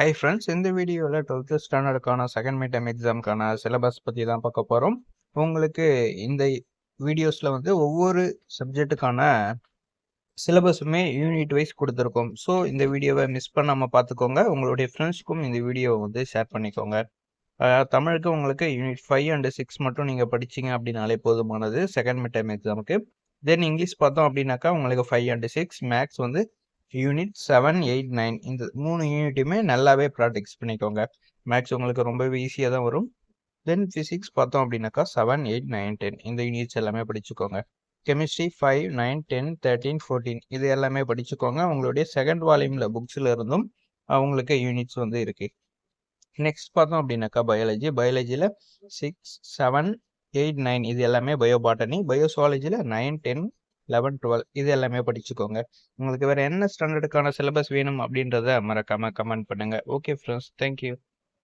Hi friends, இந்த வீடியோவில் 12th ஸ்டாண்டர்டுக்கான செகண்ட் மிட் டர்ம் எக்ஸாமுக்கான சிலபஸ் பற்றி தான் பார்க்க போகிறோம். உங்களுக்கு இந்த வீடியோஸில் வந்து ஒவ்வொரு சப்ஜெக்ட்டுக்கான சிலபஸுமே யூனிட் வைஸ் கொடுத்துருக்கோம். ஸோ இந்த வீடியோவை மிஸ் பண்ணாமல் பார்த்துக்கோங்க. உங்களுடைய ஃப்ரெண்ட்ஸ்க்கும் இந்த வீடியோவை வந்து ஷேர் பண்ணிக்கோங்க. தமிழுக்கு உங்களுக்கு யூனிட் 5 அண்ட் 6 மட்டும் நீங்கள் படிச்சிங்க அப்படின்னாலே போதுமானது செகண்ட் மிட் டர்ம் எக்ஸாமுக்கு. தென் இங்கிலீஷ் பார்த்தோம் அப்படின்னாக்கா உங்களுக்கு 5 அண்ட் 6, மேக்ஸ் வந்து யூனிட் 7, 8, 9 இந்த 3 யூனிட்டுமே நல்லாவே ப்ராக்டிஸ் பண்ணிக்கோங்க. மேக்ஸ் உங்களுக்கு ரொம்பவே ஈஸியாக தான் வரும். தென் ஃபிசிக்ஸ் பார்த்தோம் அப்படின்னாக்கா 7, 8, 9, 10 இந்த யூனிட்ஸ் எல்லாமே படிச்சுக்கோங்க. கெமிஸ்ட்ரி 5, 9, 10, 13, 14 இது எல்லாமே படிச்சுக்கோங்க. உங்களுடைய செகண்ட் வால்யூமில் புக்ஸில் இருந்தும் அவங்களுக்கு யூனிட்ஸ் வந்து இருக்கு. நெக்ஸ்ட் பார்த்தோம் அப்படின்னாக்கா பயாலஜியில் 6, 7, 8, 9 இது எல்லாமே பயோபாட்டனி. பயோசுவாலஜியில் 9, 10, 11, 12 இது எல்லாமே படிச்சுக்கோங்க. உங்களுக்கு வேறு என்ன ஸ்டாண்டர்டுக்கான சிலபஸ் வேணும் அப்படின்றத மறக்காமல் கமெண்ட் பண்ணுங்கள். Okay friends, thank you.